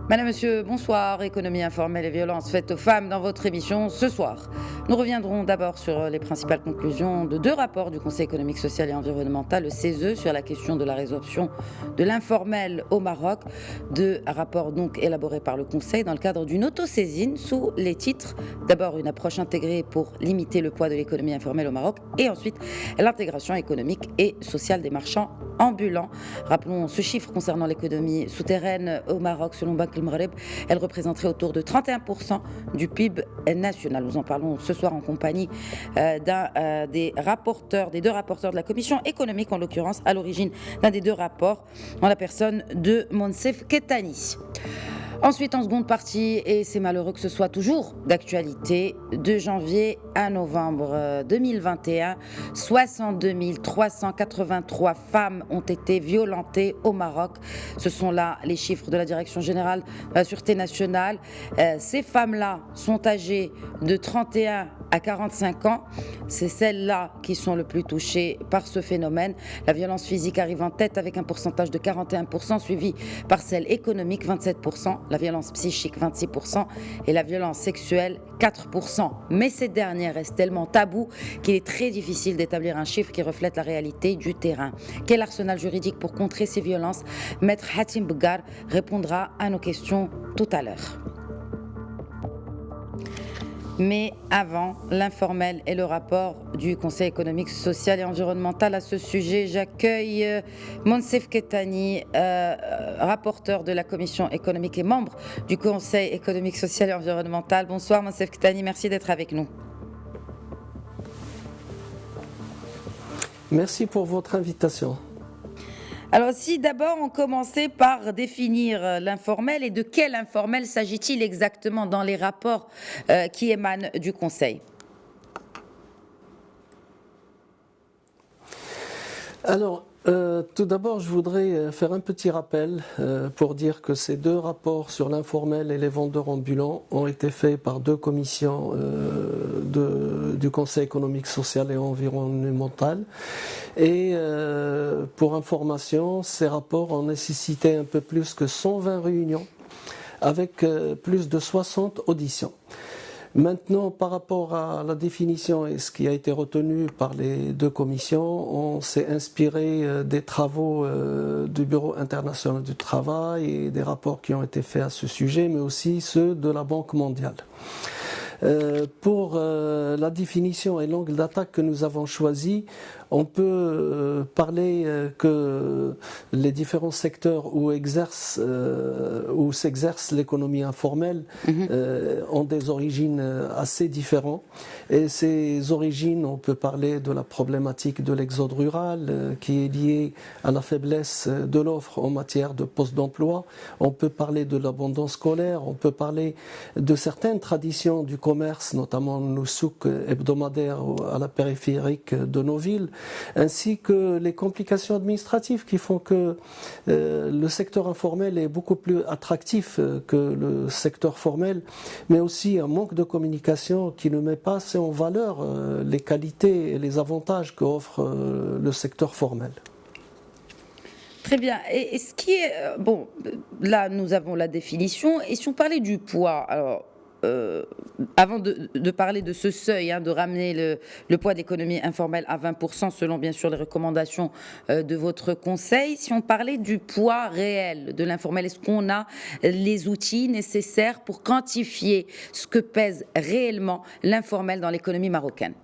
Madame, Monsieur, bonsoir. Économie informelle et violences faites aux femmes dans votre émission ce soir. Nous reviendrons d'abord sur les principales conclusions de deux rapports du Conseil économique, social et environnemental, le CESE, sur la question de la résorption de l'informel au Maroc. Deux rapports donc élaborés par le Conseil dans le cadre d'une autosaisine sous les titres d'abord une approche intégrée pour limiter le poids de l'économie informelle au Maroc et ensuite l'intégration économique et sociale des marchands ambulants. Rappelons ce chiffre concernant l'économie souterraine au Maroc selon Banque El Maghreb, elle représenterait autour de 31% du PIB national. Nous en parlons ce soir en compagnie des deux rapporteurs de la commission économique, en l'occurrence à l'origine d'un des deux rapports, en la personne de Monsef Kettani. Ensuite, en seconde partie, et c'est malheureux que ce soit toujours d'actualité, de janvier à novembre 2021, 62 383 femmes ont été violentées au Maroc. Ce sont là les chiffres de la Direction générale de la Sûreté nationale. Ces femmes-là sont âgées de 31 à 45 ans. C'est celles-là qui sont le plus touchées par ce phénomène. La violence physique arrive en tête avec un pourcentage de 41%, suivi par celle économique, 27%. La violence psychique, 26%, et la violence sexuelle, 4%. Mais ces dernières restent tellement tabous qu'il est très difficile d'établir un chiffre qui reflète la réalité du terrain. Quel arsenal juridique pour contrer ces violences? Maître Hatim Bougar répondra à nos questions tout à l'heure. Mais avant, l'informel et le rapport du Conseil économique, social et environnemental. À ce sujet, j'accueille Monsef Kettani, rapporteur de la commission économique et membre du Conseil économique, social et environnemental. Bonsoir Monsef Kettani, merci d'être avec nous. Merci pour votre invitation. Alors si d'abord on commençait par définir l'informel, et de quel informel s'agit-il exactement dans les rapports qui émanent du Conseil? Alors, tout d'abord, je voudrais faire un petit rappel pour dire que ces deux rapports sur l'informel et les vendeurs ambulants ont été faits par deux commissions du Conseil économique, social et environnemental. Et pour information, ces rapports ont nécessité un peu plus que 120 réunions avec plus de 60 auditions. Maintenant, par rapport à la définition et ce qui a été retenu par les deux commissions, on s'est inspiré des travaux du Bureau international du travail et des rapports qui ont été faits à ce sujet, mais aussi ceux de la Banque mondiale. Pour la définition et l'angle d'attaque que nous avons choisi, on peut parler que les différents secteurs où s'exerce l'économie informelle ont des origines assez différentes. Et ces origines, on peut parler de la problématique de l'exode rural qui est liée à la faiblesse de l'offre en matière de postes d'emploi. On peut parler de l'abandon scolaire, on peut parler de certaines traditions du commerce, notamment nos souks hebdomadaires à la périphérique de nos villes, ainsi que les complications administratives qui font que le secteur informel est beaucoup plus attractif que le secteur formel, mais aussi un manque de communication qui ne met pas assez en valeur les qualités et les avantages qu'offre le secteur formel. Très bien. Et ce qui est... bon, là, nous avons la définition. Et si on parlait du poids, alors... avant de parler de ce seuil, de ramener le poids de l'économie informelle à 20%, selon bien sûr les recommandations de votre conseil, si on parlait du poids réel de l'informel, est-ce qu'on a les outils nécessaires pour quantifier ce que pèse réellement l'informel dans l'économie marocaine?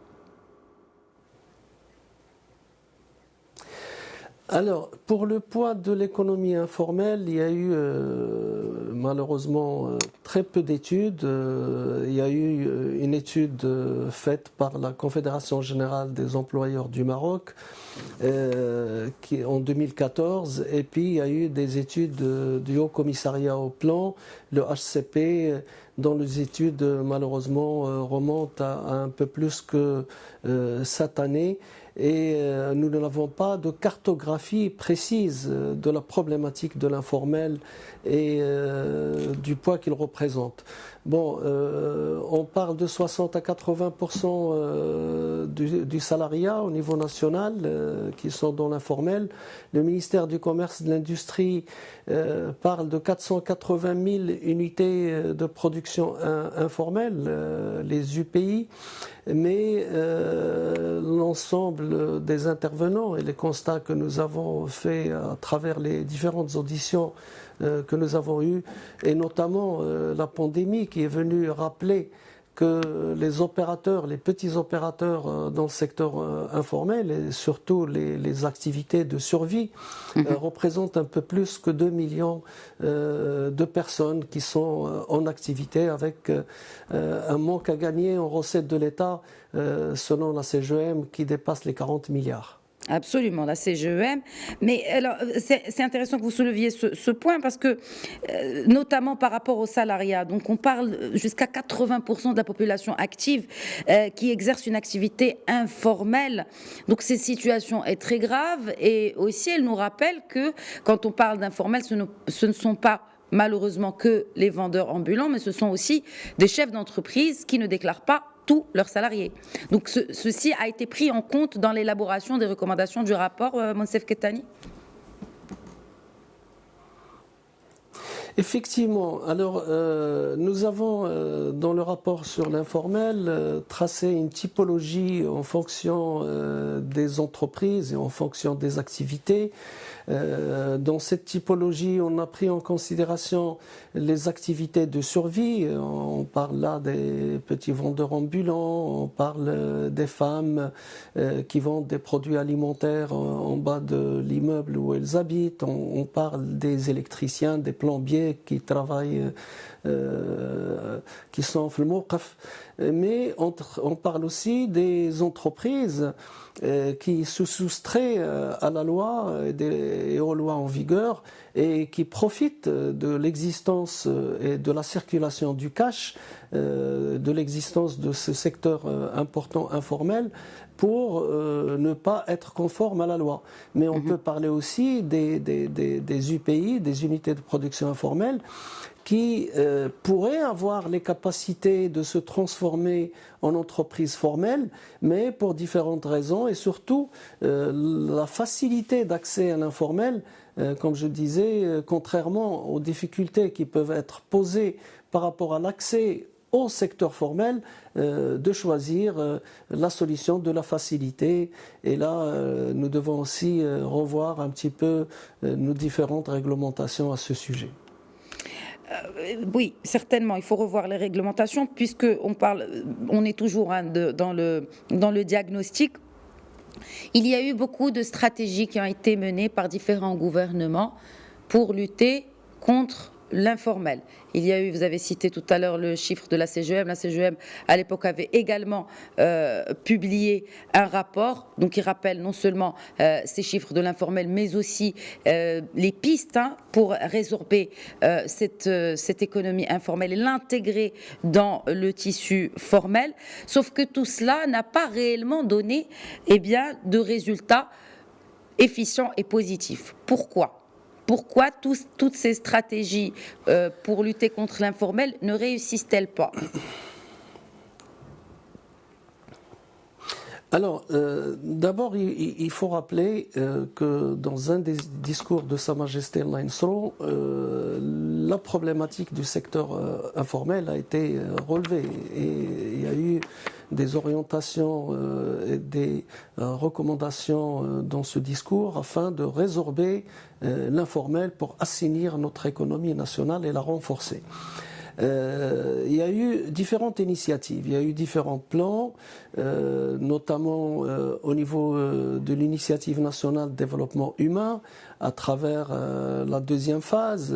Alors, pour le poids de l'économie informelle, il y a eu malheureusement très peu d'études. Il y a eu une étude faite par la Confédération générale des employeurs du Maroc en 2014, et puis il y a eu des études du Haut Commissariat au Plan, le HCP, dont les études malheureusement remontent à un peu plus que cette année. et nous n'avons pas de cartographie précise de la problématique de l'informel et du poids qu'il représente. Bon, on parle de 60 à 80% du salariat au niveau national qui sont dans l'informel. Le ministère du Commerce et de l'Industrie parle de 480 000 unités de production informelle, les UPI, mais l'ensemble des intervenants et les constats que nous avons faits à travers les différentes auditions que nous avons eues, et notamment la pandémie qui est venue rappeler que les opérateurs, les petits opérateurs dans le secteur informel et surtout les activités de survie représentent un peu plus que 2 millions de personnes qui sont en activité avec un manque à gagner en recettes de l'État selon la CGEM qui dépasse les 40 milliards. Absolument, la CGEM. Mais alors, c'est intéressant que vous souleviez ce point parce que, notamment par rapport au salariat, donc on parle jusqu'à 80% de la population active qui exerce une activité informelle. Donc cette situation est très grave et aussi elle nous rappelle que quand on parle d'informel, ce ne sont pas malheureusement que les vendeurs ambulants, mais ce sont aussi des chefs d'entreprise qui ne déclarent pas tous leurs salariés. Donc ceci a été pris en compte dans l'élaboration des recommandations du rapport, Monsef Kettani ? Effectivement. Alors, nous avons dans le rapport sur l'informel tracé une typologie en fonction des entreprises et en fonction des activités. Dans cette typologie, on a pris en considération les activités de survie. On parle là des petits vendeurs ambulants, on parle des femmes qui vendent des produits alimentaires en bas de l'immeuble où elles habitent. On parle des électriciens, des plombiers qui travaillent, qui sont au Mouqaf. Mais on parle aussi des entreprises qui se soustraient à la loi et aux lois en vigueur et qui profitent de l'existence et de la circulation du cash, de l'existence de ce secteur important informel pour ne pas être conforme à la loi. Mais on peut parler aussi des UPI, des unités de production informelle, qui pourraient avoir les capacités de se transformer en entreprise formelle, mais pour différentes raisons, et surtout la facilité d'accès à l'informel, comme je disais, contrairement aux difficultés qui peuvent être posées par rapport à l'accès au secteur formel, de choisir la solution de la facilité. Et là, nous devons aussi revoir un petit peu nos différentes réglementations à ce sujet. Oui, certainement, il faut revoir les réglementations puisque on est toujours dans le diagnostic. Il y a eu beaucoup de stratégies qui ont été menées par différents gouvernements pour lutter contre l'informel. Il y a eu, vous avez cité tout à l'heure le chiffre de la CGEM. La CGEM, à l'époque, avait également publié un rapport, donc qui rappelle non seulement ces chiffres de l'informel, mais aussi les pistes pour résorber cette économie informelle et l'intégrer dans le tissu formel. Sauf que tout cela n'a pas réellement donné de résultats efficients et positifs. Pourquoi toutes ces stratégies pour lutter contre l'informel ne réussissent-elles pas ? Alors, d'abord, il faut rappeler que dans un des discours de Sa Majesté Lansro, la problématique du secteur informel a été relevée et il y a eu des orientations et des recommandations dans ce discours afin de résorber l'informel pour assainir notre économie nationale et la renforcer. Il y a eu différentes initiatives, il y a eu différents plans, notamment au niveau de l'initiative nationale de développement humain, à travers la deuxième phase.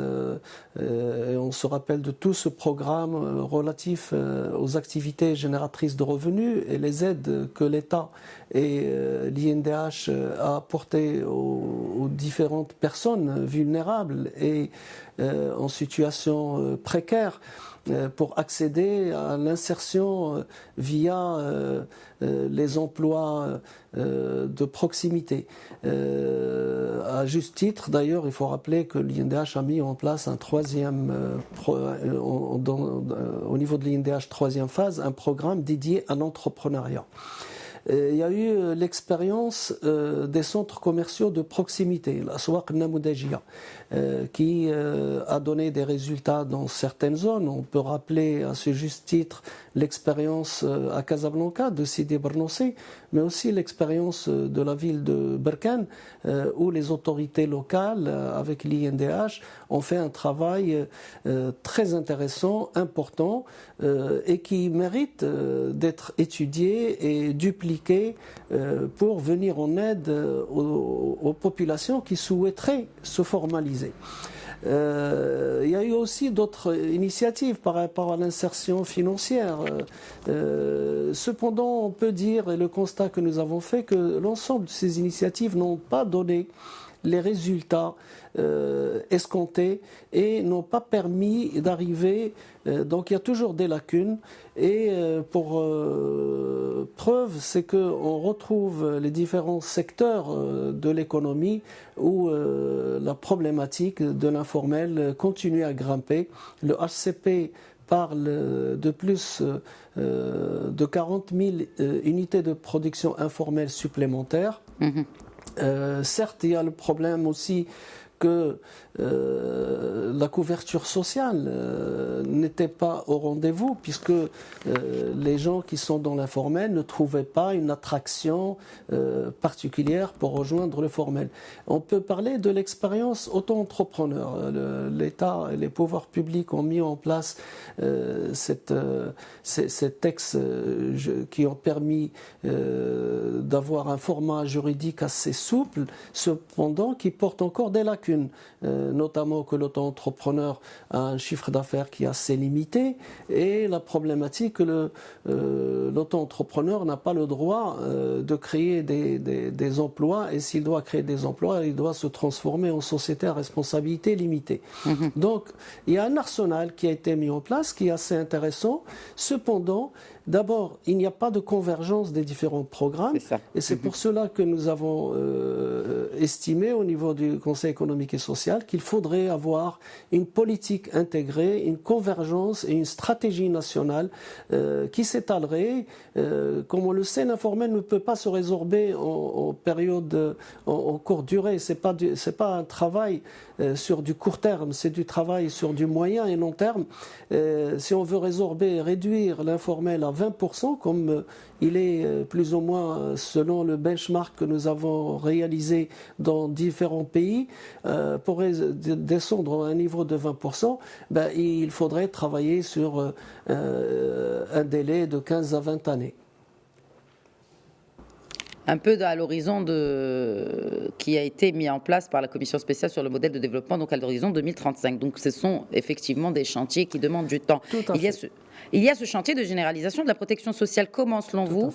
Et on se rappelle de tout ce programme relatif aux activités génératrices de revenus et les aides que l'État et l'INDH a apportées aux différentes personnes vulnérables et en situation précaire. pour accéder à l'insertion via les emplois de proximité. À juste titre, d'ailleurs, il faut rappeler que l'INDH a mis en place un troisième, au niveau de l'INDH troisième phase, un programme dédié à l'entrepreneuriat. Il y a eu l'expérience des centres commerciaux de proximité, la Souaq Namoudajia, qui a donné des résultats dans certaines zones. On peut rappeler à ce juste titre l'expérience à Casablanca de Sidi Bernossi, mais aussi l'expérience de la ville de Berkane, où les autorités locales, avec l'INDH, ont fait un travail très intéressant, important, et qui mérite d'être étudié et dupliqué pour venir en aide aux populations qui souhaiteraient se formaliser. Il y a eu aussi d'autres initiatives par rapport à l'insertion financière. Cependant, on peut dire, et le constat que nous avons fait, que l'ensemble de ces initiatives n'ont pas donné les résultats escomptés et n'ont pas permis d'arriver. Donc il y a toujours des lacunes et pour preuve, c'est qu'on retrouve les différents secteurs de l'économie où la problématique de l'informel continue à grimper. Le HCP parle de plus de 40 000 unités de production informelle supplémentaires. Certes, il y a le problème aussi que la couverture sociale n'était pas au rendez-vous puisque les gens qui sont dans l'informel ne trouvaient pas une attraction particulière pour rejoindre le formel. On peut parler de l'expérience auto-entrepreneur. L'État et les pouvoirs publics ont mis en place ces textes qui ont permis d'avoir un format juridique assez souple, cependant qui porte encore des lacunes. Notamment que l'auto-entrepreneur a un chiffre d'affaires qui est assez limité et la problématique que l'auto-entrepreneur n'a pas le droit de créer des emplois et s'il doit créer des emplois, il doit se transformer en société à responsabilité limitée. Donc il y a un arsenal qui a été mis en place qui est assez intéressant. Cependant, d'abord, il n'y a pas de convergence des différents programmes et c'est pour cela que nous avons estimé au niveau du Conseil économique et social qu'il faudrait avoir une politique intégrée, une convergence et une stratégie nationale qui s'étalerait. Comme on le sait, l'informel ne peut pas se résorber en période, en courte durée. C'est pas un travail sur du court terme, c'est du travail sur du moyen et long terme. Si on veut résorber, réduire l'informel à 20%, comme il est plus ou moins selon le benchmark que nous avons réalisé dans différents pays, pour descendre à un niveau de 20%, il faudrait travailler sur un délai de 15 à 20 années. Un peu à l'horizon qui a été mis en place par la commission spéciale sur le modèle de développement, donc à l'horizon 2035. Donc ce sont effectivement des chantiers qui demandent du temps. Il y a ce chantier de généralisation de la protection sociale. Comment, selon vous,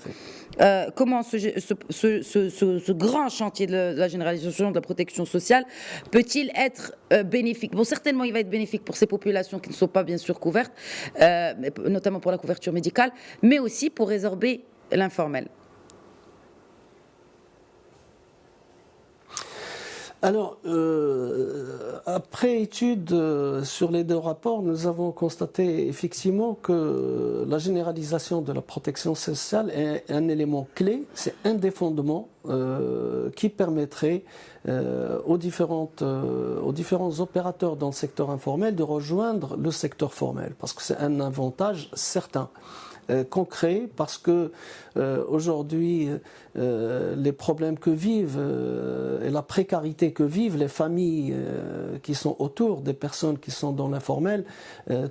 comment ce grand chantier de la généralisation de la protection sociale peut-il être bénéfique? Bon, certainement, il va être bénéfique pour ces populations qui ne sont pas bien sûr couvertes, notamment pour la couverture médicale, mais aussi pour résorber l'informel. Alors, après étude sur les deux rapports, nous avons constaté effectivement que la généralisation de la protection sociale est un élément clé, c'est un des fondements qui permettrait aux différents opérateurs dans le secteur informel de rejoindre le secteur formel, parce que c'est un avantage certain. Concret parce que aujourd'hui les problèmes que vivent et la précarité que vivent les familles qui sont autour des personnes qui sont dans l'informel,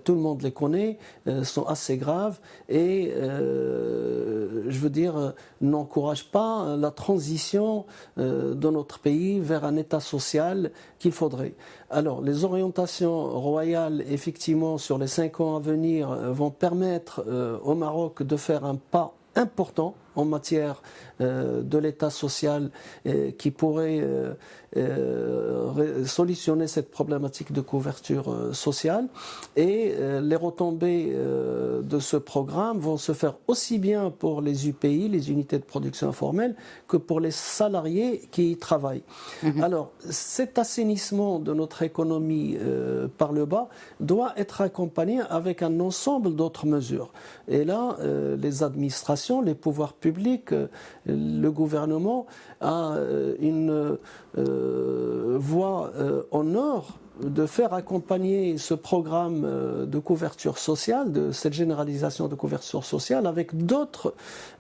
tout le monde les connaît, sont assez graves et je veux dire n'encouragent pas la transition de notre pays vers un état social qu'il faudrait. Alors les orientations royales effectivement sur les 5 ans à venir vont permettre au Maroc de faire un pas important en matière de l'État social qui pourrait solutionner cette problématique de couverture sociale. Et les retombées de ce programme vont se faire aussi bien pour les UPI, les unités de production informelle, que pour les salariés qui y travaillent. Alors, cet assainissement de notre économie par le bas doit être accompagné avec un ensemble d'autres mesures. Et là, les administrations, les pouvoirs publics, le gouvernement a une voie en or de faire accompagner ce programme de couverture sociale, de cette généralisation de couverture sociale, avec d'autres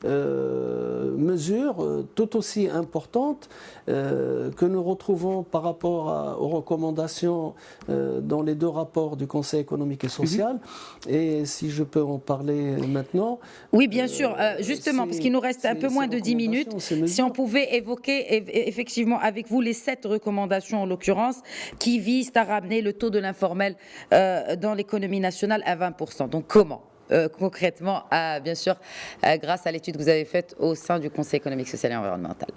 mesures tout aussi importantes que nous retrouvons par rapport aux recommandations dans les deux rapports du Conseil économique et social. Et si je peux en parler maintenant. Oui, bien sûr. Justement, parce qu'il nous reste un peu moins de 10 minutes, si on pouvait évoquer effectivement avec vous les 7 recommandations en l'occurrence qui visent à ramener le taux de l'informel dans l'économie nationale à 20%. Donc comment concrètement, bien sûr, grâce à l'étude que vous avez faite au sein du Conseil économique, social et environnemental?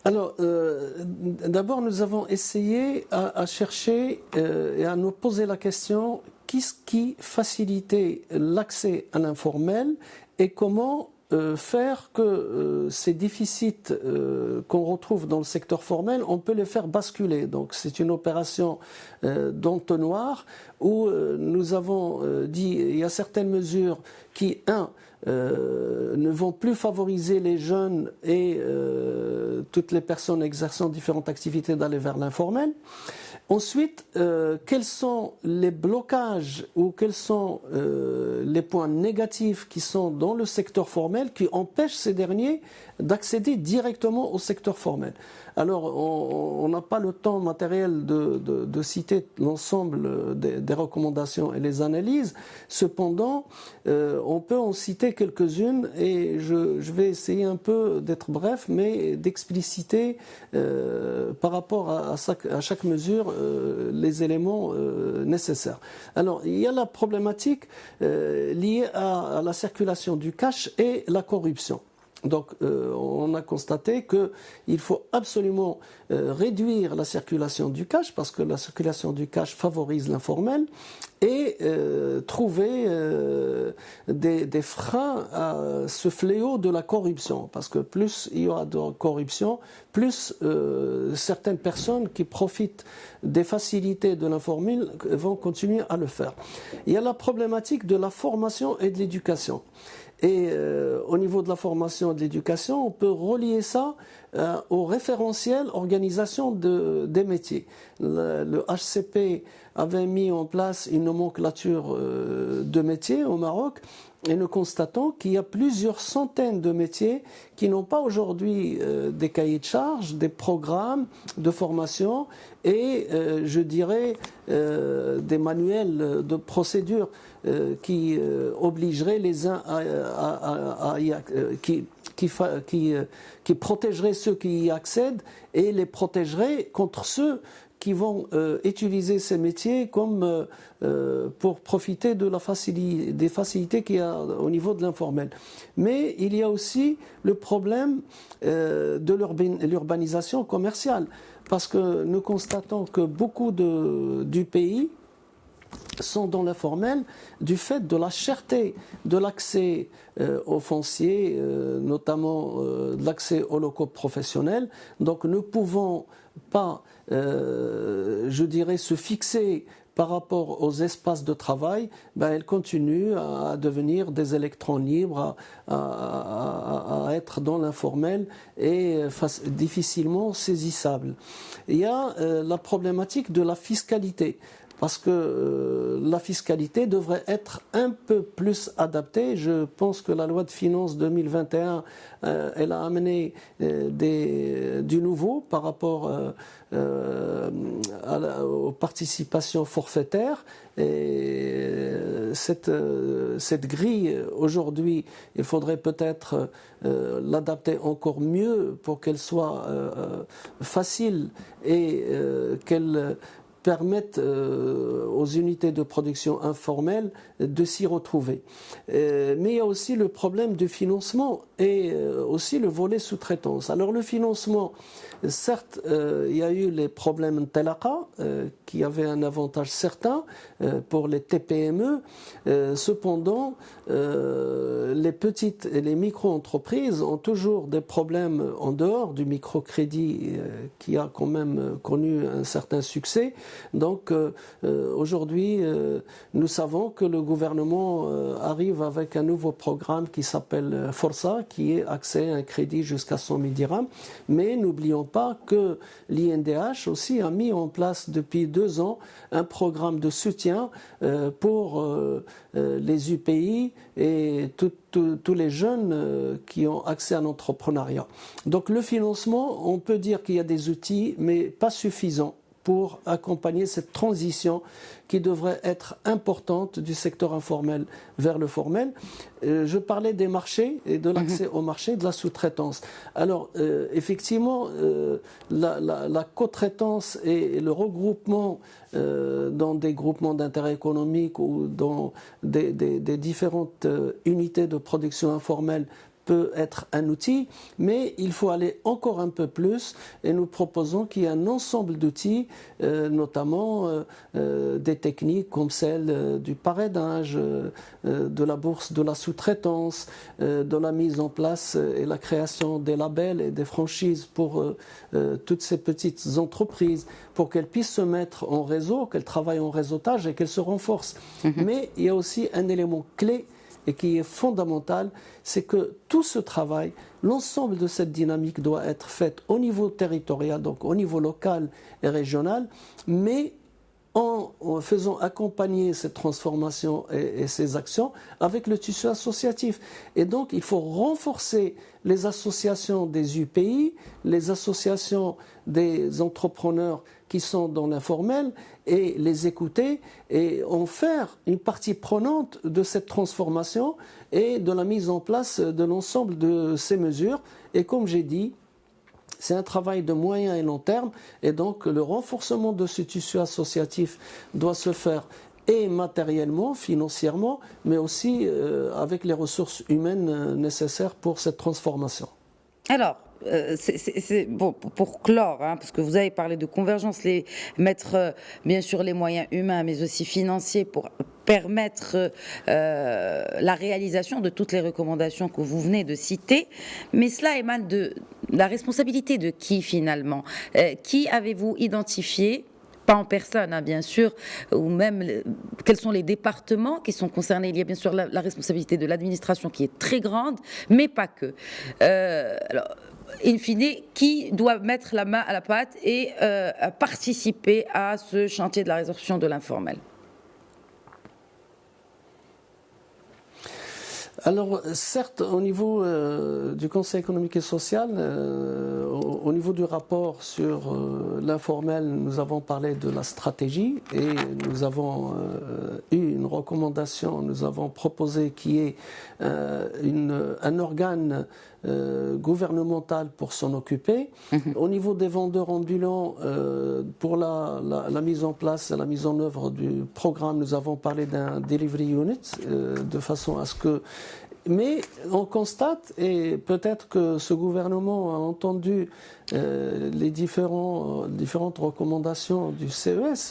Alors, d'abord, nous avons essayé à chercher et à nous poser la question qu'est-ce qui facilitait l'accès à l'informel et comment faire que ces déficits qu'on retrouve dans le secteur formel, on peut les faire basculer. Donc c'est une opération d'entonnoir où nous avons dit il y a certaines mesures qui, ne vont plus favoriser les jeunes et toutes les personnes exerçant différentes activités d'aller vers l'informel. Ensuite, quels sont les blocages ou quels sont les points négatifs qui sont dans le secteur formel qui empêchent ces derniers d'accéder directement au secteur formel? Alors, on n'a pas le temps matériel de citer l'ensemble des recommandations et les analyses. Cependant, on peut en citer quelques-unes et je vais essayer un peu d'être bref, mais d'expliciter par rapport à chaque mesure les éléments nécessaires. Alors, il y a la problématique liée à la circulation du cash et la corruption. Donc, on a constaté qu'il faut absolument réduire la circulation du cash parce que la circulation du cash favorise l'informel et trouver des freins à ce fléau de la corruption. Parce que plus il y aura de corruption, plus certaines personnes qui profitent des facilités de l'informel vont continuer à le faire. Il y a la problématique de la formation et de l'éducation. Et au niveau de la formation et de l'éducation, on peut relier ça au référentiel organisation des métiers. Le HCP avait mis en place une nomenclature de métiers au Maroc et nous constatons qu'il y a plusieurs centaines de métiers qui n'ont pas aujourd'hui des cahiers de charges, des programmes de formation et je dirais des manuels de procédure qui obligeraient les uns qui protégeraient ceux qui y accèdent et les protégeraient contre ceux qui vont utiliser ces métiers comme pour profiter de des facilités qu'il y a au niveau de l'informel. Mais il y a aussi le problème de l'urbanisation commerciale, parce que nous constatons que beaucoup du pays sont dans l'informel du fait de la cherté de l'accès au foncier, notamment de l'accès aux locaux professionnels. Donc nous ne pouvons pas, je dirais, se fixer par rapport aux espaces de travail, elles continuent à devenir des électrons libres, à être dans l'informel et difficilement saisissables. Il y a la problématique de la fiscalité. Parce que la fiscalité devrait être un peu plus adaptée. Je pense que la loi de finances 2021, elle a amené du nouveau par rapport aux participations forfaitaires. Et cette grille, aujourd'hui, il faudrait peut-être l'adapter encore mieux pour qu'elle soit facile et qu'elle permettent aux unités de production informelles de s'y retrouver. Mais il y a aussi le problème du financement et aussi le volet sous-traitance. Alors le financement, certes, il y a eu les problèmes Telaka qui avaient un avantage certain pour les TPME. Cependant, les petites et les micro-entreprises ont toujours des problèmes en dehors du microcrédit qui a quand même connu un certain succès. Donc aujourd'hui, nous savons que le gouvernement arrive avec un nouveau programme qui s'appelle Forza, qui est accès à un crédit jusqu'à 100 000 dirhams. Mais n'oublions pas que l'INDH aussi a mis en place depuis 2 ans un programme de soutien pour les UPI et tous les jeunes qui ont accès à l'entrepreneuriat. Donc le financement, on peut dire qu'il y a des outils, mais pas suffisants pour accompagner cette transition qui devrait être importante du secteur informel vers le formel. Je parlais des marchés et de l'accès au marché, de la sous-traitance. Alors, effectivement, la co-traitance et le regroupement dans des groupements d'intérêt économique ou dans des différentes unités de production informelle peut être un outil, mais il faut aller encore un peu plus et nous proposons qu'il y ait un ensemble d'outils, notamment des techniques comme celle du parrainage, de la bourse de la sous-traitance, de la mise en place et la création des labels et des franchises pour toutes ces petites entreprises, pour qu'elles puissent se mettre en réseau, qu'elles travaillent en réseautage et qu'elles se renforcent. Mais il y a aussi un élément clé et qui est fondamental, c'est que tout ce travail, l'ensemble de cette dynamique doit être faite au niveau territorial, donc au niveau local et régional, mais en faisant accompagner cette transformation et ces actions avec le tissu associatif. Et donc, il faut renforcer les associations des UPI, les associations des entrepreneurs qui sont dans l'informel et les écouter et en faire une partie prenante de cette transformation et de la mise en place de l'ensemble de ces mesures. Et comme j'ai dit, c'est un travail de moyen et long terme et donc le renforcement de ce tissu associatif doit se faire et matériellement, financièrement, mais aussi avec les ressources humaines nécessaires pour cette transformation. Alors, bon, pour clore, parce que vous avez parlé de convergence, mettre bien sûr les moyens humains, mais aussi financiers pour permettre la réalisation de toutes les recommandations que vous venez de citer. Mais cela émane de la responsabilité de qui finalement ? Qui avez-vous identifié ? Pas en personne, bien sûr, ou même quels sont les départements qui sont concernés. Il y a bien sûr la responsabilité de l'administration qui est très grande, mais pas que. Alors, in fine, qui doit mettre la main à la pâte et participer à ce chantier de la résorption de l'informel ? Alors, certes, au niveau du Conseil économique et social, au niveau du rapport sur l'informel, nous avons parlé de la stratégie et nous avons eu une recommandation, nous avons proposé qu'il y ait un organe gouvernemental pour s'en occuper. Au niveau des vendeurs ambulants, pour la mise en place et la mise en œuvre du programme, nous avons parlé d'un delivery unit, de façon à ce que... Mais on constate, et peut-être que ce gouvernement a entendu les différentes recommandations du CES,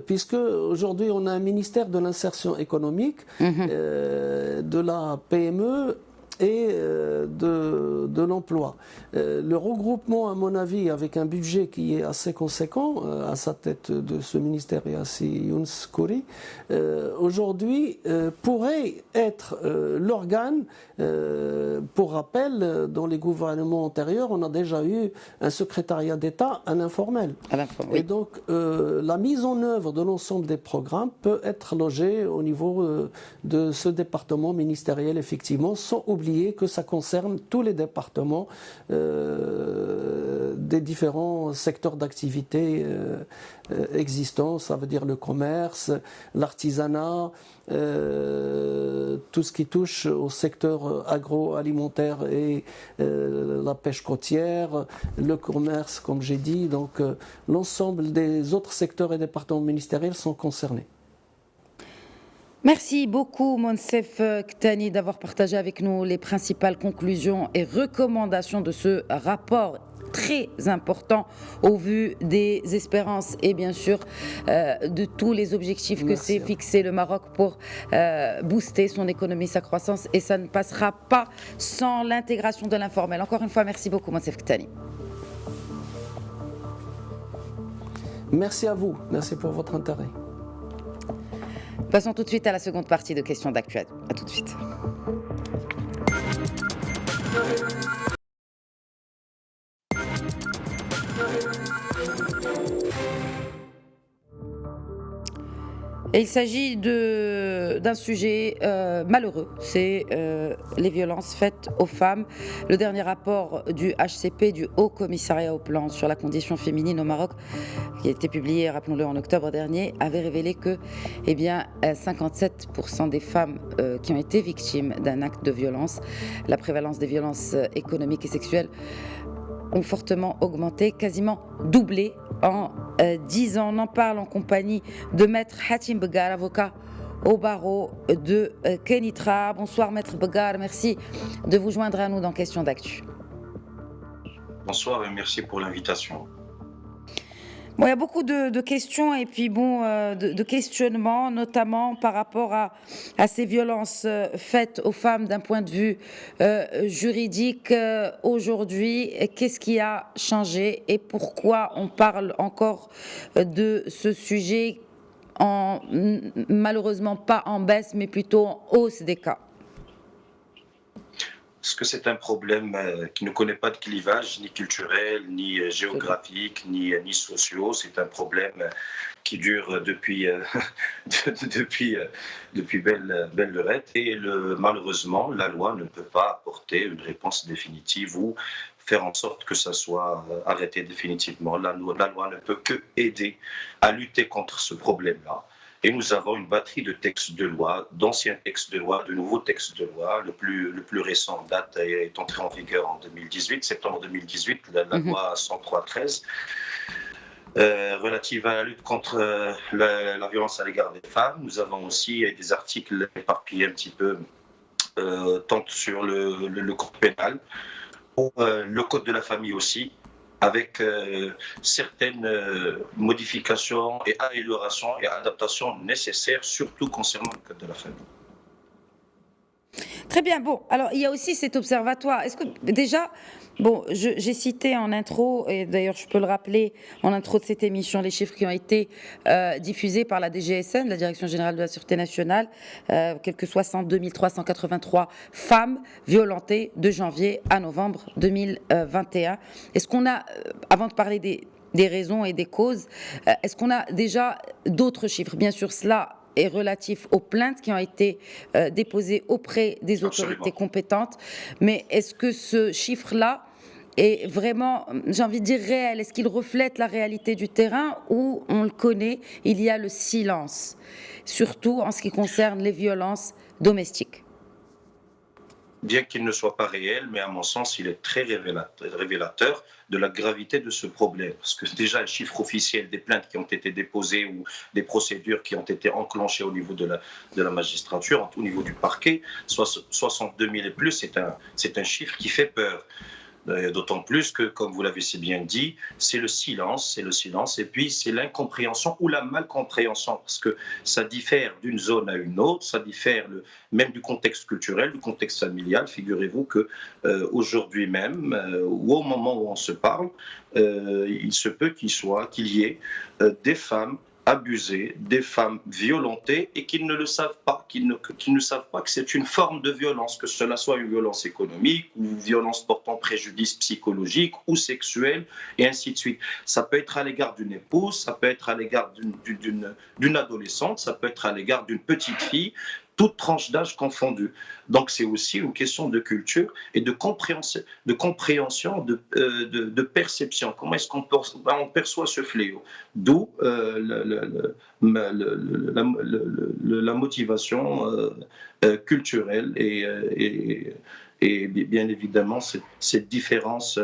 puisque aujourd'hui on a un ministère de l'insertion économique, de la PME, et de l'emploi. Le regroupement, à mon avis, avec un budget qui est assez conséquent, à sa tête de ce ministère, Yassi Younes Khoury, aujourd'hui pourrait être l'organe. Pour rappel, dans les gouvernements antérieurs, on a déjà eu un secrétariat d'État à l'informel. Oui. Et donc, la mise en œuvre de l'ensemble des programmes peut être logée au niveau de ce département ministériel, effectivement, sans oublier oublier que ça concerne tous les départements des différents secteurs d'activité existants. Ça veut dire le commerce, l'artisanat, tout ce qui touche au secteur agroalimentaire et la pêche côtière, le commerce, comme j'ai dit. Donc l'ensemble des autres secteurs et départements ministériels sont concernés. Merci beaucoup, Monsef Ktani, d'avoir partagé avec nous les principales conclusions et recommandations de ce rapport très important au vu des espérances et bien sûr de tous les objectifs que s'est fixé le Maroc pour booster son économie, sa croissance, et ça ne passera pas sans l'intégration de l'informel. Encore une fois, merci beaucoup, Monsef Ktani. Merci à vous, merci pour votre intérêt. Passons tout de suite à la seconde partie de Questions d'actu. À tout de suite. Et il s'agit d'un sujet malheureux, c'est les violences faites aux femmes. Le dernier rapport du HCP, du Haut Commissariat au Plan sur la condition féminine au Maroc, qui a été publié, rappelons-le, en octobre dernier, avait révélé que 57% des femmes qui ont été victimes d'un acte de violence, la prévalence des violences économiques et sexuelles, ont fortement augmenté, quasiment doublé en 10 ans. On en parle en compagnie de Maître Hatim Begar, avocat au barreau de Kenitra. Bonsoir Maître Begar, merci de vous joindre à nous dans Questions d'actu. Bonsoir et merci pour l'invitation. Bon, il y a beaucoup de questions et puis de questionnements, notamment par rapport à ces violences faites aux femmes d'un point de vue juridique. Aujourd'hui, qu'est-ce qui a changé et pourquoi on parle encore de ce sujet malheureusement pas en baisse, mais plutôt en hausse des cas? Parce que c'est un problème qui ne connaît pas de clivage, ni culturel, ni géographique, ni social. C'est un problème qui dure depuis belle lurette. Et malheureusement, la loi ne peut pas apporter une réponse définitive ou faire en sorte que ça soit arrêté définitivement. La loi ne peut que aider à lutter contre ce problème-là. Et nous avons une batterie de textes de loi, d'anciens textes de loi, de nouveaux textes de loi. Le plus récent date est entré en vigueur en 2018, septembre 2018, la loi 103/13, relative à la lutte contre la violence à l'égard des femmes. Nous avons aussi des articles éparpillés un petit peu, tant sur le code pénal, ou le code de la famille aussi, avec certaines modifications et améliorations et adaptations nécessaires, surtout concernant le code de la famille. Très bien. Bon, alors il y a aussi cet observatoire. Est-ce que déjà, j'ai cité en intro, et d'ailleurs je peux le rappeler en intro de cette émission, les chiffres qui ont été diffusés par la DGSN, la Direction Générale de la Sûreté Nationale, quelques 62 383 femmes violentées de janvier à novembre 2021. Est-ce qu'on a, avant de parler des raisons et des causes, est-ce qu'on a déjà d'autres chiffres? Bien sûr, cela est relatif aux plaintes qui ont été déposées auprès des autorités compétentes. Mais est-ce que ce chiffre-là est vraiment, j'ai envie de dire, réel? Est-ce qu'il reflète la réalité du terrain ou on le connaît, il y a le silence, surtout en ce qui concerne les violences domestiques? Bien qu'il ne soit pas réel, mais à mon sens, il est très révélateur de la gravité de ce problème. Parce que déjà, le chiffre officiel des plaintes qui ont été déposées ou des procédures qui ont été enclenchées au niveau de la magistrature, au niveau du parquet, 62 000 et plus, c'est un chiffre qui fait peur. D'autant plus que, comme vous l'avez si bien dit, c'est le silence, et puis c'est l'incompréhension ou la malcompréhension, parce que ça diffère d'une zone à une autre, ça diffère même du contexte culturel, du contexte familial. Figurez-vous que aujourd'hui même, ou au moment où on se parle, il se peut qu'il y ait des femmes abusées, des femmes violentées et qu'ils ne le savent pas, qu'ils ne savent pas que c'est une forme de violence, que cela soit une violence économique ou une violence portant préjudice psychologique ou sexuel et ainsi de suite. Ça peut être à l'égard d'une épouse, ça peut être à l'égard d'une adolescente, ça peut être à l'égard d'une petite fille. toutes tranches d'âge confondues. Donc c'est aussi une question de culture et de compréhension, de perception. Comment est-ce qu'on perçoit ce fléau? D'où la motivation culturelle et bien évidemment, cette différence,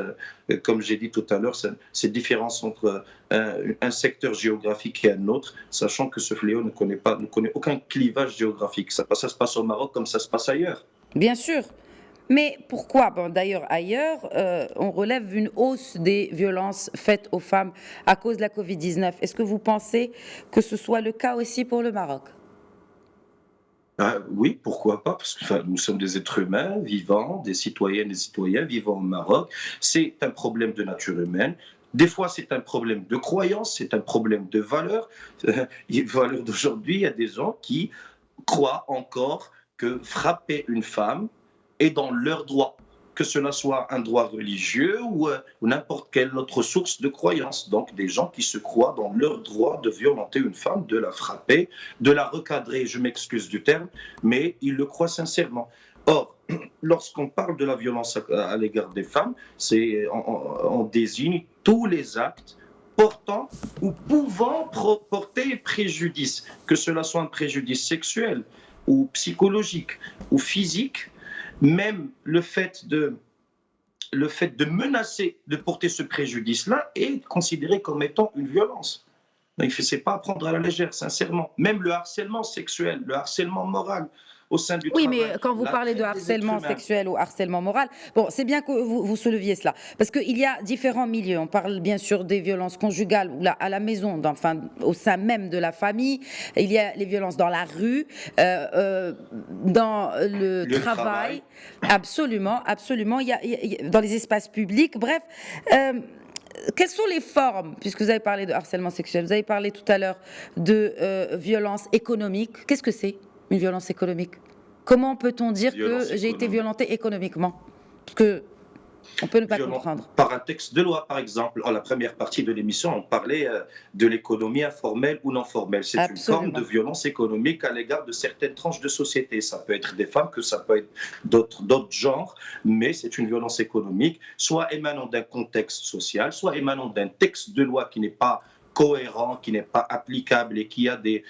comme j'ai dit tout à l'heure, cette différence entre un secteur géographique et un autre, sachant que ce fléau ne connaît aucun clivage géographique. Ça se passe au Maroc comme ça se passe ailleurs. Bien sûr. Mais pourquoi? Bon, d'ailleurs, ailleurs, on relève une hausse des violences faites aux femmes à cause de la Covid-19. Est-ce que vous pensez que ce soit le cas aussi pour le Maroc? Oui, pourquoi pas, parce que nous sommes des êtres humains vivants, des citoyennes et citoyens vivant au Maroc. C'est un problème de nature humaine. Des fois, c'est un problème de croyance, c'est un problème de valeur. Valeur d'aujourd'hui, il y a des gens qui croient encore que frapper une femme est dans leur droit, que cela soit un droit religieux ou n'importe quelle autre source de croyance. Donc des gens qui se croient dans leur droit de violenter une femme, de la frapper, de la recadrer, je m'excuse du terme, mais ils le croient sincèrement. Or, lorsqu'on parle de la violence à l'égard des femmes, on désigne tous les actes portant ou pouvant porter préjudice, que cela soit un préjudice sexuel ou psychologique ou physique. Même le fait de menacer de porter ce préjudice-là est considéré comme étant une violence. Donc, ce n'est pas à prendre à la légère, sincèrement. Même le harcèlement sexuel, le harcèlement moral au sein du Oui, travail. mais quand vous parlez de harcèlement sexuel ou harcèlement moral, bon, c'est bien que vous souleviez cela, parce qu'il y a différents milieux. On parle bien sûr des violences conjugales ou à la maison, enfin, au sein même de la famille. Il y a les violences dans la rue, dans le travail. Absolument, absolument. Il y a dans les espaces publics. Bref. Quelles sont les formes, puisque vous avez parlé de harcèlement sexuel, vous avez parlé tout à l'heure de violence économique. Qu'est-ce que c'est, une violence économique? Comment peut-on dire que j'ai été violentée économiquement? Parce qu'on peut ne pas comprendre. Par un texte de loi, par exemple. En la première partie de l'émission, on parlait de l'économie informelle ou non formelle. C'est une forme de violence économique à l'égard de certaines tranches de société. Ça peut être des femmes, que ça peut être d'autres genres, mais c'est une violence économique, soit émanant d'un contexte social, soit émanant d'un texte de loi qui n'est pas cohérent, qui n'est pas applicable et qui a des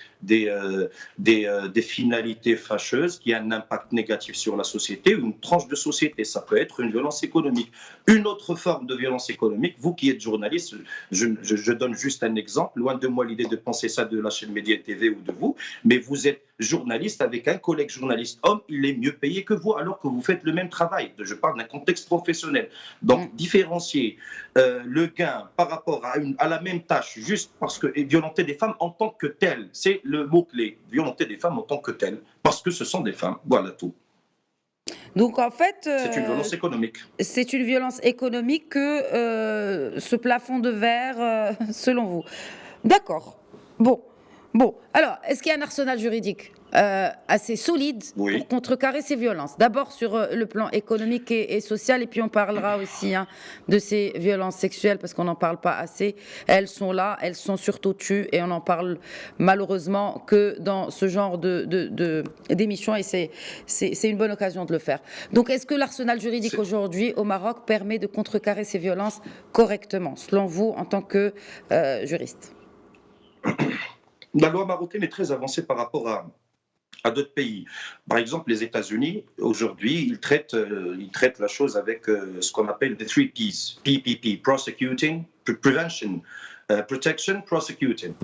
finalités fâcheuses, qui a un impact négatif sur la société, une tranche de société. Ça peut être une violence économique. Une autre forme de violence économique, vous qui êtes journaliste, je donne juste un exemple, loin de moi l'idée de penser ça de la chaîne Média TV ou de vous, mais vous êtes journaliste avec un collègue journaliste homme, il est mieux payé que vous alors que vous faites le même travail. Je parle d'un contexte professionnel. Donc, différencier le gain par rapport à la même tâche, juste parce que violenter des femmes en tant que telles, c'est le mot-clé, violenter des femmes en tant que telles, parce que ce sont des femmes, voilà tout. Donc en fait, c'est une violence économique. C'est une violence économique que ce plafond de verre, selon vous. D'accord. Bon. Alors, est-ce qu'il y a un arsenal juridique assez solide pour contrecarrer ces violences? D'abord sur le plan économique et social, et puis on parlera aussi de ces violences sexuelles, parce qu'on n'en parle pas assez. Elles sont là, elles sont surtout tues, et on en parle malheureusement que dans ce genre d'émissions, et c'est une bonne occasion de le faire. Donc, est-ce que l'arsenal juridique aujourd'hui au Maroc permet de contrecarrer ces violences correctement, selon vous, en tant que juriste? La loi marocaine est très avancée par rapport à d'autres pays. Par exemple, les États-Unis, aujourd'hui, ils traitent la chose avec ce qu'on appelle les 3 Ps. PPP, Prosecuting, Prevention, Protection, Prosecuting.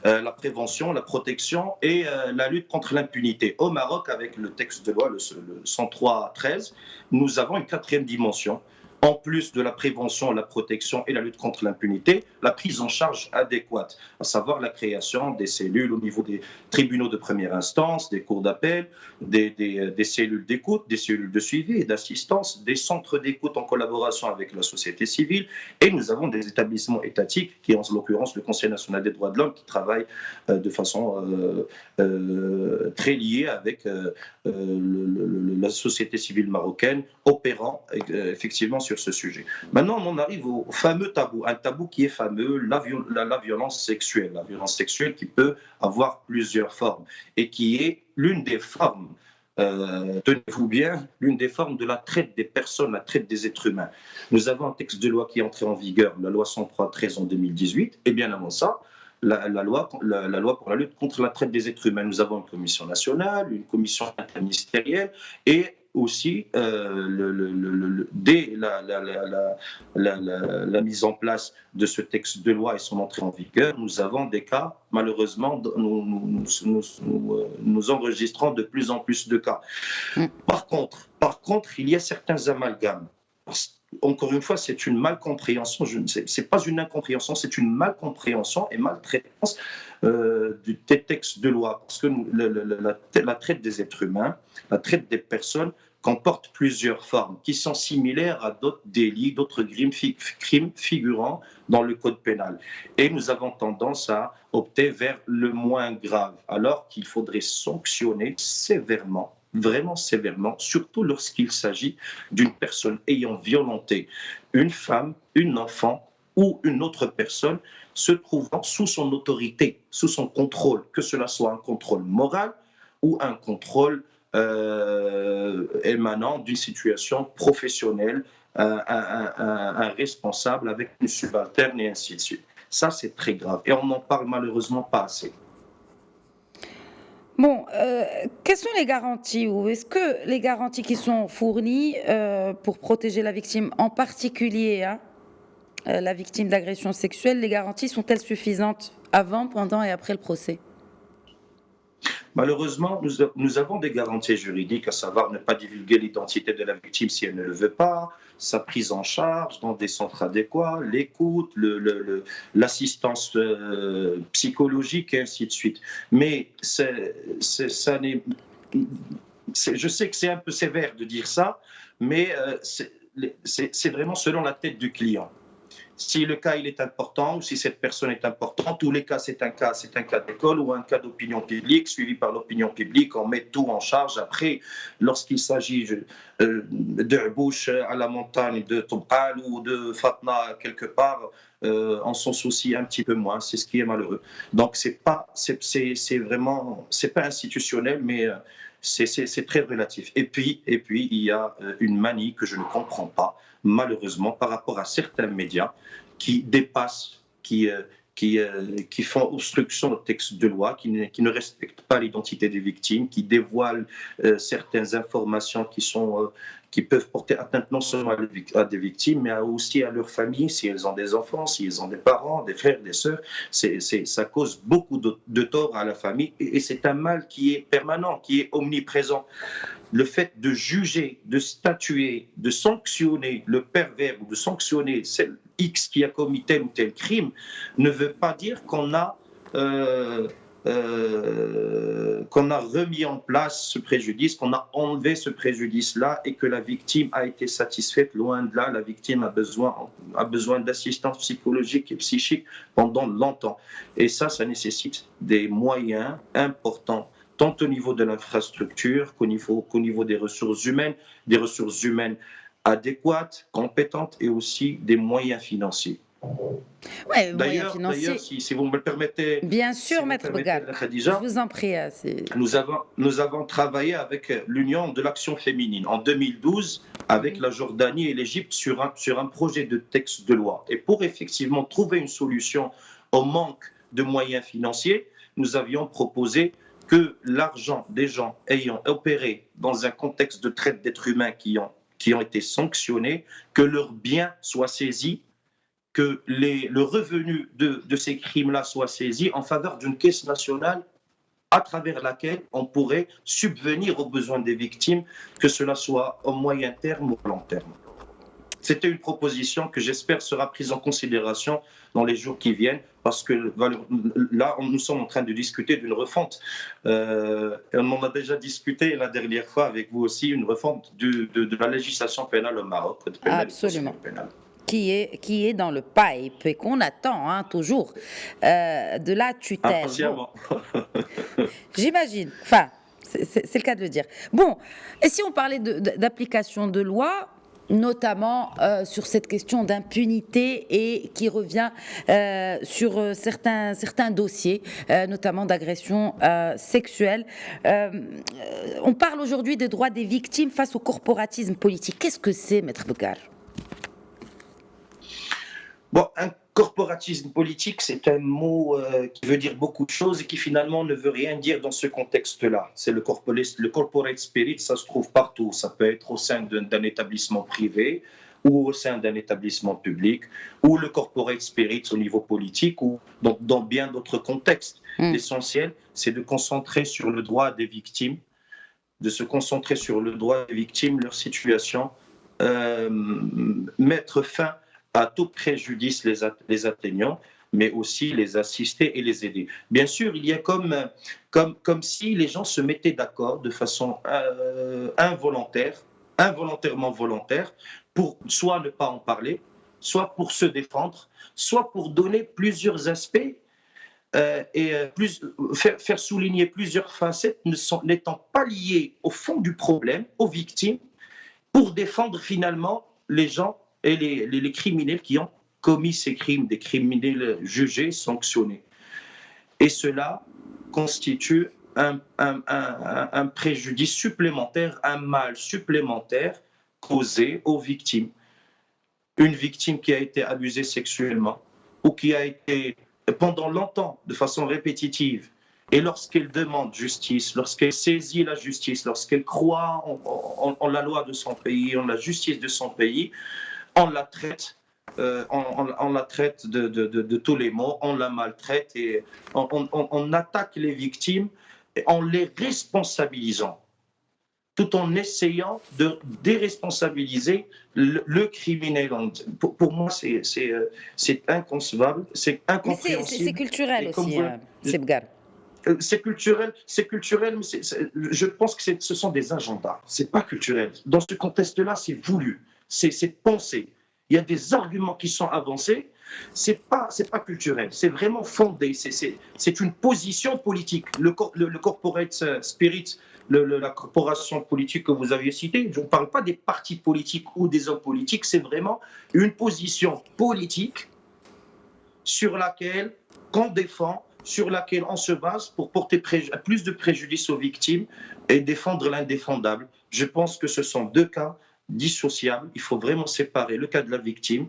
La prévention, la protection et la lutte contre l'impunité. Au Maroc, avec le texte de loi, le 103-13, nous avons une 4e dimension. En plus de la prévention, la protection et la lutte contre l'impunité, la prise en charge adéquate, à savoir la création des cellules au niveau des tribunaux de première instance, des cours d'appel, des cellules d'écoute, des cellules de suivi et d'assistance, des centres d'écoute en collaboration avec la société civile. Et nous avons des établissements étatiques, qui en l'occurrence le Conseil national des droits de l'homme, qui travaille de façon très liée avec la société civile marocaine, opérant effectivement sur ce sujet. Maintenant, on en arrive au fameux tabou, un tabou qui est fameux, la violence sexuelle. La violence sexuelle qui peut avoir plusieurs formes et qui est l'une des formes, tenez-vous bien, l'une des formes de la traite des personnes, la traite des êtres humains. Nous avons un texte de loi qui est entré en vigueur, la loi 103/13 en 2018, et bien avant ça, la loi pour la lutte contre la traite des êtres humains. Nous avons une commission nationale, une commission interministérielle et aussi, dès la mise en place de ce texte de loi et son entrée en vigueur, nous avons des cas, malheureusement, nous enregistrons de plus en plus de cas. Par contre, il y a certains amalgames. Encore une fois, c'est une malcompréhension, c'est pas une incompréhension, c'est une malcompréhension et maltraitance des textes de loi. Parce que la traite des êtres humains, la traite des personnes comporte plusieurs formes qui sont similaires à d'autres délits, d'autres crimes figurant dans le code pénal. Et nous avons tendance à opter vers le moins grave, alors qu'il faudrait sanctionner sévèrement, vraiment sévèrement, surtout lorsqu'il s'agit d'une personne ayant violenté une femme, une enfant ou une autre personne se trouvant sous son autorité, sous son contrôle, que cela soit un contrôle moral ou un contrôle émanant d'une situation professionnelle, un responsable avec une subalterne et ainsi de suite. Ça, c'est très grave et on n'en parle malheureusement pas assez. Bon, quelles sont les garanties ou est-ce que les garanties qui sont fournies pour protéger la victime, en particulier la victime d'agression sexuelle, les garanties sont-elles suffisantes avant, pendant et après le procès ? Malheureusement, nous avons des garanties juridiques, à savoir ne pas divulguer l'identité de la victime si elle ne le veut pas, sa prise en charge dans des centres adéquats, l'écoute, l'assistance psychologique et ainsi de suite. Mais je sais que c'est un peu sévère de dire ça, mais c'est vraiment selon la tête du client. Si le cas il est important ou si cette personne est importante, tous les cas c'est un cas d'école ou un cas d'opinion publique suivi par l'opinion publique, on met tout en charge. Après, lorsqu'il s'agit de bouche à la montagne de Tobal ou de Fatna quelque part, on s'en soucie un petit peu moins, c'est ce qui est malheureux. Donc c'est pas institutionnel, mais c'est très relatif. Et puis il y a une manie que je ne comprends pas, malheureusement, par rapport à certains médias qui dépassent, qui font obstruction au texte de loi, qui ne respectent pas l'identité des victimes, qui dévoilent certaines informations qui peuvent porter atteinte non seulement à des victimes, mais aussi à leur famille, si elles ont des enfants, si elles ont des parents, des frères, des sœurs. Ça cause beaucoup de tort à la famille et c'est un mal qui est permanent, qui est omniprésent. Le fait de juger, de statuer, de sanctionner le pervers ou de sanctionner X qui a commis tel ou tel crime ne veut pas dire qu'on a remis en place ce préjudice, qu'on a enlevé ce préjudice-là et que la victime a été satisfaite. Loin de là, la victime a besoin d'assistance psychologique et psychique pendant longtemps. Et ça nécessite des moyens importants, tant au niveau de l'infrastructure qu'au niveau des ressources humaines adéquates, compétentes et aussi des moyens financiers. Ouais, D'ailleurs, si vous me le permettez, bien sûr, Maître Boghal, Khadija, je vous en prie. Nous avons travaillé avec l'Union de l'action féminine en 2012 avec la Jordanie et l'Égypte sur un projet de texte de loi. Et pour effectivement trouver une solution au manque de moyens financiers, nous avions proposé que l'argent des gens ayant opéré dans un contexte de traite d'êtres humains qui ont été sanctionnés, que leurs biens soient saisis, que le revenu de ces crimes-là soit saisi en faveur d'une caisse nationale à travers laquelle on pourrait subvenir aux besoins des victimes, que cela soit au moyen terme ou au long terme. C'était une proposition que j'espère sera prise en considération dans les jours qui viennent, parce que là, nous sommes en train de discuter d'une refonte. On en a déjà discuté la dernière fois avec vous aussi, une refonte de la législation pénale au Maroc. Absolument. Qui est dans le pipe et qu'on attend toujours de la tutelle. Impatiemment. Bon. J'imagine. Enfin, c'est le cas de le dire. Bon, et si on parlait d'application de loi, notamment sur cette question d'impunité et qui revient sur certains dossiers, notamment d'agressions sexuelles. On parle aujourd'hui des droits des victimes face au corporatisme politique. Qu'est-ce que c'est, Maître Boucar? Bon, un corporatisme politique, c'est un mot qui veut dire beaucoup de choses et qui finalement ne veut rien dire dans ce contexte-là. C'est le corporate spirit, ça se trouve partout. Ça peut être au sein d'un établissement privé ou au sein d'un établissement public, ou le corporate spirit au niveau politique, ou dans bien d'autres contextes. L'essentiel, c'est de concentrer sur le droit des victimes, de se concentrer sur le droit des victimes, leur situation, mettre fin à tout préjudice les atteignant, mais aussi les assister et les aider. Bien sûr, il y a comme si les gens se mettaient d'accord de façon involontairement volontaire, pour soit ne pas en parler, soit pour se défendre, soit pour donner plusieurs aspects faire souligner plusieurs facettes n'étant pas liées au fond du problème, aux victimes, pour défendre finalement les gens et les criminels qui ont commis ces crimes, des criminels jugés, sanctionnés. Et cela constitue un préjudice supplémentaire, un mal supplémentaire causé aux victimes. Une victime qui a été abusée sexuellement ou qui a été pendant longtemps, de façon répétitive, et lorsqu'elle demande justice, lorsqu'elle saisit la justice, lorsqu'elle croit en la loi de son pays, en la justice de son pays, on la traite, on la traite de tous les maux, on la maltraite et on attaque les victimes en les responsabilisant, tout en essayant de déresponsabiliser le criminel. Pour moi, c'est inconcevable, c'est incompréhensible. Mais c'est culturel aussi, Sebgar. C'est culturel, mais je pense que ce sont des agendas. C'est pas culturel. Dans ce contexte-là, c'est voulu, c'est pensé. Il y a des arguments qui sont avancés. C'est pas culturel. C'est vraiment fondé. C'est une position politique. Le corporate spirit, la corporation politique que vous aviez citée, je ne parle pas des partis politiques ou des hommes politiques. C'est vraiment une position politique sur laquelle on défend, sur laquelle on se base pour porter plus de préjudice aux victimes et défendre l'indéfendable. Je pense que ce sont deux cas dissociables. Il faut vraiment séparer le cas de la victime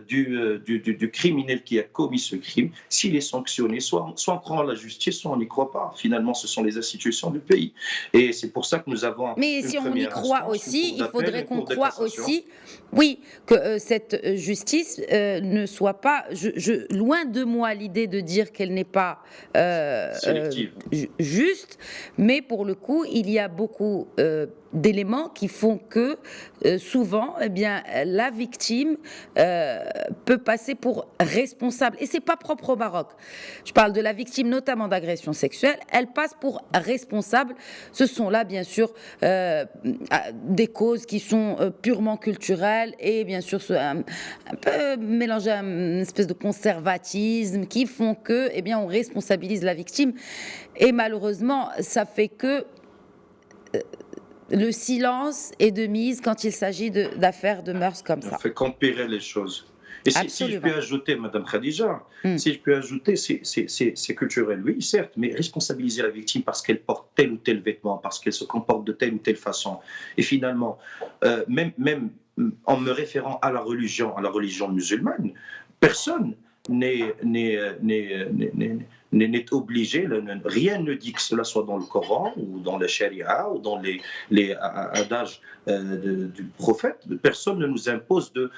du criminel qui a commis ce crime. S'il est sanctionné, soit on croit en la justice, soit on n'y croit pas. Finalement, ce sont les institutions du pays. Et c'est pour ça que nous avons... Mais si on y croit aussi, il faudrait qu'on croie aussi, oui, que cette justice ne soit pas... loin de moi l'idée de dire qu'elle n'est pas juste, mais pour le coup, il y a beaucoup... d'éléments qui font que souvent, eh bien, la victime peut passer pour responsable. Et c'est pas propre au Maroc. Je parle de la victime, notamment d'agression sexuelle. Elle passe pour responsable. Ce sont là, bien sûr, des causes qui sont purement culturelles et bien sûr un peu mélangées à une espèce de conservatisme qui font que, eh bien, on responsabilise la victime. Et malheureusement, ça fait que le silence est de mise quand il s'agit d'affaires de mœurs comme ça. Ça fait qu'empirer les choses. Et si je peux ajouter, Madame Khadija, si je peux ajouter, c'est culturel, oui, certes, mais responsabiliser la victime parce qu'elle porte tel ou tel vêtement, parce qu'elle se comporte de telle ou telle façon. Et finalement, même en me référant à la religion musulmane, personne n'est obligé, rien ne dit que cela soit dans le Coran ou dans la Sharia ou dans les adages du prophète. Personne ne nous impose de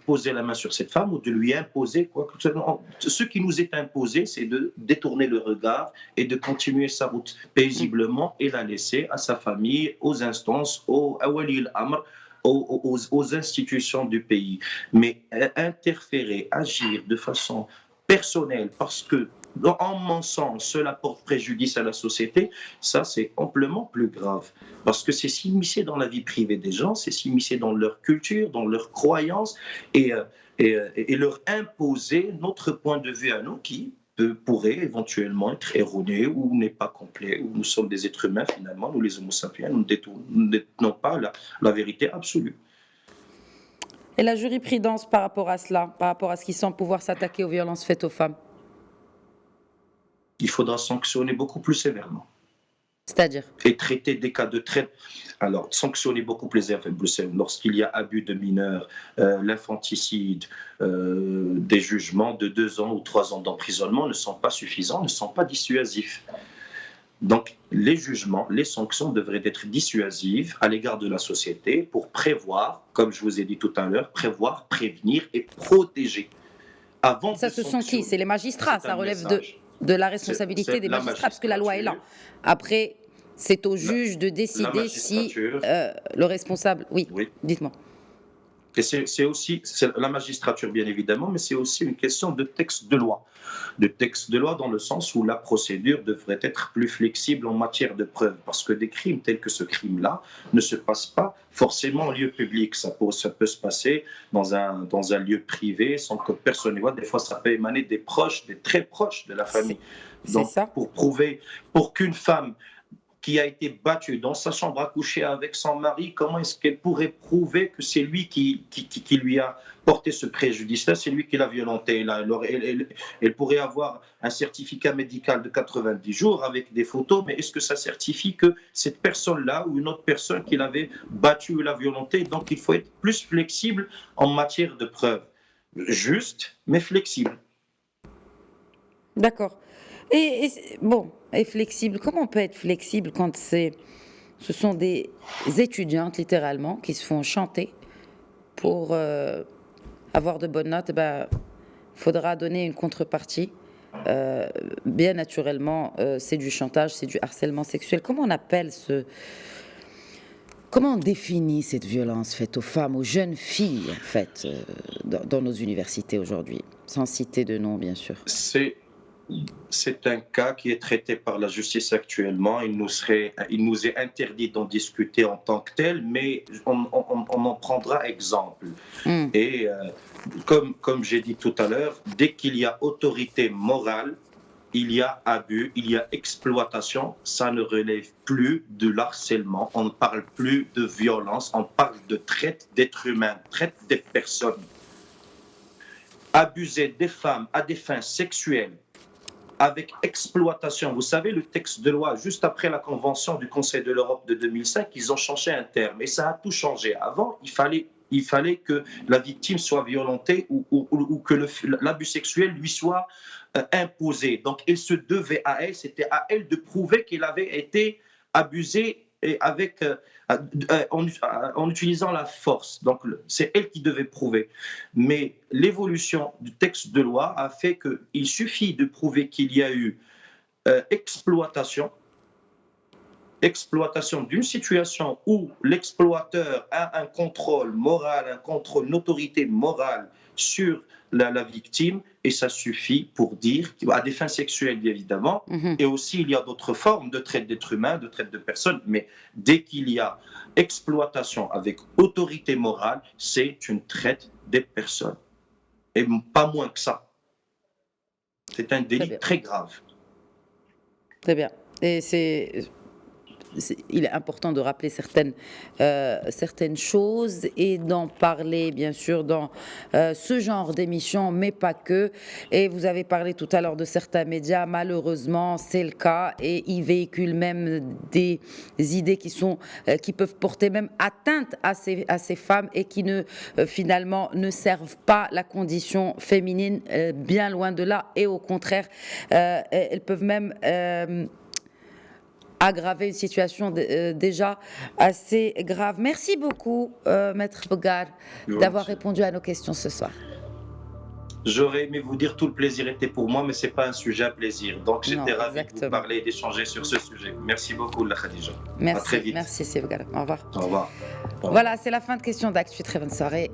poser la main sur cette femme ou de lui imposer quoi que ce soit. Ce qui nous est imposé, c'est de détourner le regard et de continuer sa route paisiblement et la laisser à sa famille, aux instances, au Wali al-Amr, aux institutions du pays. Mais interférer, agir de façon personnelle, parce que en mon sens, cela porte préjudice à la société, ça c'est amplement plus grave. Parce que c'est s'immiscer dans la vie privée des gens, c'est s'immiscer dans leur culture, dans leurs croyances, et leur imposer notre point de vue à nous qui pourrait éventuellement être erroné ou n'est pas complet, ou nous sommes des êtres humains finalement, nous les homo sapiens, nous ne détenons pas la vérité absolue. Et la jurisprudence par rapport à cela, par rapport à ce qui semble pouvoir s'attaquer aux violences faites aux femmes? Il faudra sanctionner beaucoup plus sévèrement. C'est-à-dire? Et traiter des cas de traite. Alors, sanctionner beaucoup plus sévèrement lorsqu'il y a abus de mineurs, l'infanticide, des jugements de 2 ans ou 3 ans d'emprisonnement ne sont pas suffisants, ne sont pas dissuasifs. Donc, les jugements, les sanctions devraient être dissuasives à l'égard de la société pour prévoir, comme je vous ai dit tout à l'heure, prévoir, prévenir et protéger. Avant Ça, de ce sont sanctionner, qui? C'est les magistrats, c'est ça un relève message. de la responsabilité C'est des la magistrats, parce que la loi est là. magistrature. Après, c'est au juge de La décider si magistrature, le responsable... Oui, oui. dites-moi. Et c'est aussi la magistrature, bien évidemment, mais c'est aussi une question de texte de loi. De texte de loi dans le sens où la procédure devrait être plus flexible en matière de preuve. Parce que des crimes tels que ce crime-là ne se passent pas forcément en lieu public. Ça peut se passer dans un lieu privé sans que personne ne voit. Des fois, ça peut émaner des proches, des très proches de la famille. Donc, ça. pour qu'une femme qui a été battue dans sa chambre à coucher avec son mari, comment est-ce qu'elle pourrait prouver que c'est lui qui lui a porté ce préjudice-là, c'est lui qui l'a violenté? Elle pourrait avoir un certificat médical de 90 jours avec des photos, mais est-ce que ça certifie que cette personne-là ou une autre personne qui l'avait battue ou l'a violenté? Donc il faut être plus flexible en matière de preuves. Juste, mais flexible. D'accord. Et flexible, comment on peut être flexible quand ce sont des étudiantes, littéralement, qui se font chanter pour avoir de bonnes notes? Il faudra donner une contrepartie. Bien naturellement, c'est du chantage, c'est du harcèlement sexuel. Comment on définit cette violence faite aux femmes, aux jeunes filles, en fait, dans nos universités aujourd'hui, sans citer de nom, bien sûr? C'est un cas qui est traité par la justice actuellement. Il nous est interdit d'en discuter en tant que tel, mais on en prendra exemple. Et comme j'ai dit tout à l'heure, dès qu'il y a autorité morale, il y a abus, il y a exploitation. Ça ne relève plus de l'harcèlement. On ne parle plus de violence. On parle de traite d'êtres humains, traite des personnes. Abuser des femmes à des fins sexuelles, avec exploitation. Vous savez, le texte de loi, juste après la Convention du Conseil de l'Europe de 2005, ils ont changé un terme et ça a tout changé. Avant, il fallait que la victime soit violentée ou que l'abus sexuel lui soit imposé. Donc, il se devait à elle, c'était à elle de prouver qu'elle avait été abusée et en utilisant la force. Donc, c'est elle qui devait prouver. Mais l'évolution du texte de loi a fait qu'il suffit de prouver qu'il y a eu exploitation d'une situation où l'exploiteur a un contrôle moral, une autorité morale sur la victime, et ça suffit pour dire, à des fins sexuelles bien évidemment, et aussi il y a d'autres formes de traite d'êtres humains, de traite de personnes, mais dès qu'il y a exploitation avec autorité morale, c'est une traite des personnes. Et pas moins que ça. C'est un délit très grave. Très bien. Et il est important de rappeler certaines choses et d'en parler, bien sûr, dans ce genre d'émission, mais pas que. Et vous avez parlé tout à l'heure de certains médias. Malheureusement, c'est le cas. Et ils véhiculent même des idées qui peuvent porter même atteinte à ces femmes et qui finalement ne servent pas la condition féminine, bien loin de là. Et au contraire, elles peuvent même aggraver une situation déjà assez grave. Merci beaucoup, Maître Bougar, d'avoir répondu à nos questions ce soir. J'aurais aimé vous dire tout le plaisir était pour moi, mais ce n'est pas un sujet à plaisir. Donc j'étais ravi de vous parler et d'échanger sur ce sujet. Merci beaucoup, Khadija. Merci, à très vite. Merci, c'est Bougar. Au revoir. Au revoir. Voilà, c'est la fin de Questions d'Actu. Très bonne soirée.